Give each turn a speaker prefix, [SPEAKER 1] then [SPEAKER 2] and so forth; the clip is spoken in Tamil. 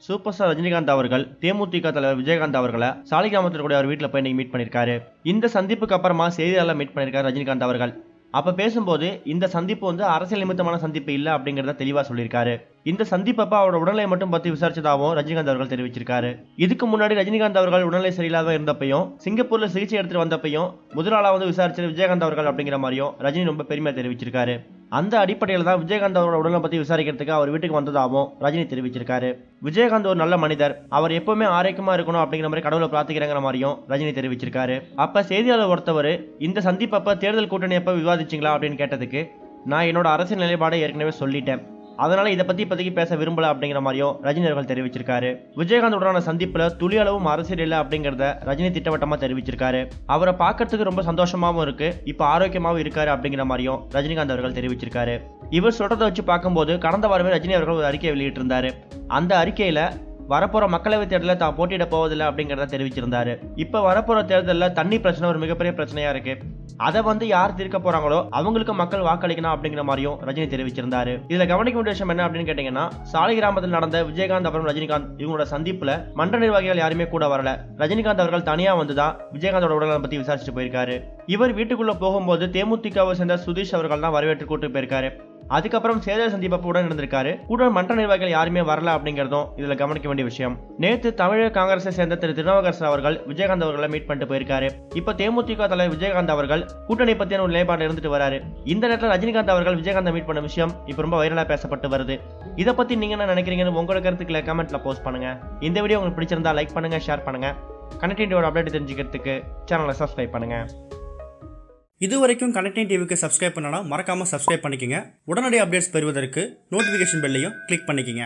[SPEAKER 1] சூப்பர் ஸ்டார் ரஜினிகாந்த் அவர்கள் தேமுதிக தலைவர் விஜயகாந்த் அவர்களை சாலிகிராமத்தில் கூட அவர் வீட்டில் போய் இன்னைக்கு மீட் பண்ணியிருக்காரு. இந்த சந்திப்புக்கு அப்புறமா செய்தியாளர் மீட் பண்ணியிருக்காரு ரஜினிகாந்த் அவர்கள். அப்ப பேசும்போது இந்த சந்திப்பு அரசியல் நிமித்தமான சந்திப்பு இல்ல அப்படிங்கறத தெளிவா சொல்லியிருக்காரு. இந்த சந்திப்பப்ப அவரோட உடல்நிலை மட்டும் பத்தி விசாரிச்சதாகவும் ரஜினிகாந்த் அவர்கள் தெரிவிச்சிருக்காரு. இதுக்கு முன்னாடி ரஜினிகாந்த் அவர்கள் உடல்நிலை சரியில்லாத இருந்தப்பையும் சிங்கப்பூர்ல சிகிச்சை எடுத்துட்டு வந்தப்பையும் முதலாளா விசாரிச்சது விஜயகாந்த் அவர்கள் அப்படிங்கிற மாதிரியும் ரஜினி ரொம்ப பெருமையா தெரிவிச்சிருக்காரு. அந்த அடிப்படையில் தான் விஜயகாந்த் அவரோட உடல்நலம் பத்தி விசாரிக்கிறதுக்கு அவர் வீட்டுக்கு வந்ததாகவும் ரஜினி தெரிவிச்சிருக்காரு. விஜயகாந்த் ஒரு நல்ல மனிதர், அவர் எப்பவுமே ஆரோக்கியமா இருக்கணும் அப்படிங்கிற மாதிரி கடவுளை பிரார்த்திக்கிறங்கிற மாதிரியும் ரஜினி தெரிவிச்சிருக்காரு. அப்ப செய்தியாளர் ஒருத்தவர் இந்த சந்திப்பப்ப தேர்தல் கூட்டணி எப்ப விவாதிச்சிங்களா அப்படின்னு கேட்டதுக்கு, நான் என்னோட அரசியல் நிலைப்பாடை ஏற்கனவே சொல்லிட்டேன், அதனால இதை பத்தி இப்போதைக்கு பேச விரும்பல அப்படிங்கிற மாதிரியும் ரஜினி அவர்கள் தெரிவிச்சிருக்காரு. விஜயகாந்த் உடனான சந்திப்புல துளி அளவும் அரசியல் இல்லை அப்படிங்கறத ரஜினி திட்டவட்டமா தெரிவிச்சிருக்காரு. அவரை பார்க்கறதுக்கு ரொம்ப சந்தோஷமாவும் இருக்கு, இப்ப ஆரோக்கியமாவும் இருக்காரு அப்படிங்கிற மாதிரியும் ரஜினிகாந்த் அவர்கள் தெரிவிச்சிருக்காரு. இவர் சொல்றதை வச்சு பார்க்கும்போது கடந்த வாரமே ரஜினி அவர்கள் ஒரு அறிக்கையை வெளியிட்டிருந்தாரு. அந்த அறிக்கையில வரப்போற மக்களவை தேர்தலில் தான் போட்டியிட போவதில்லை அப்படிங்கறத தெரிவிச்சிருந்தாரு. இப்ப வரப்போற தேர்தலில் தண்ணி பிரச்சனை ஒரு மிகப்பெரிய பிரச்சனையா இருக்கு, அதை யார் தீர்க்க போறாங்களோ அவங்களுக்கு மக்கள் வாக்களிக்கணும் அப்படிங்கிற மாதிரியும் ரஜினி தெரிவிச்சிருந்தாரு. இதுல கவனிக்க வேண்டிய விஷயம் என்ன அப்படின்னு கேட்டீங்கன்னா, சாலிகிராமத்தில் நடந்த விஜயகாந்த் அப்புறம் ரஜினிகாந்த் இவங்களோட சந்திப்புல மன்ற நிர்வாகிகள் யாருமே கூட வரல. ரஜினிகாந்த் அவர்கள் தனியா வந்துதான் விஜயகாந்தோட உடல்நலம் பத்தி விசாரிச்சுட்டு போயிருக்காரு. இவர் வீட்டுக்குள்ள போகும்போது தேமுதிகவை சேர்ந்த சுதீஷ் அவர்கள் தான் வரவேற்று கூட்டு போயிருக்காரு. அதுக்கப்புறம் சேதல் சந்திப்ப உடன் நடந்திருக்காரு. கூட மன்ற நிர்வாகிகள் யாருமே வரல அப்படிங்கறதும் இதுல கவனிக்க வேண்டிய விஷயம். நேத்து தமிழக காங்கிரஸை சேர்ந்த திரு திருநாவுக்கரசு அவர்கள் விஜயகாந்த் அவர்களை மீட் பண்ணிட்டு போயிருக்காரு. இப்ப தேமுதிக தலைவர் விஜயகாந்த் அவர்கள் கூட்டணி பத்தியான ஒரு நிலைப்பாடு இருந்துட்டு வராரு. இந்த நேரத்தில் ரஜினிகாந்த் அவர்கள் விஜயகாந்த் மீட் பண்ண விஷயம் இப்ப ரொம்ப வைரலா பேசப்பட்டு வருது. இதை பத்தி நீங்க என்ன நினைக்கிறீங்கன்னு உங்களோட கருத்துக்களை கமெண்ட்ல போஸ்ட் பண்ணுங்க. இந்த வீடியோ உங்களுக்கு பிடிச்சிருந்தா லைக் பண்ணுங்க, ஷேர் பண்ணுங்க. கனெக்டிவிட்டியோட அப்டேட் தெரிஞ்சுக்கிறதுக்கு சேனலை சப்ஸ்கிரைப் பண்ணுங்க.
[SPEAKER 2] இதுவரைக்கும் கனெக்டிங் டிவிக்கு சப்ஸ்கிரைப் பண்ணனா மறக்காம சப்ஸ்கிரைப் பண்ணிக்கங்க. உடனடி அப்டேட்ஸ் பெறுவதற்கு நோட்டிஃபிகேஷன் பெல்லையும் கிளிக் பண்ணிக்கங்க.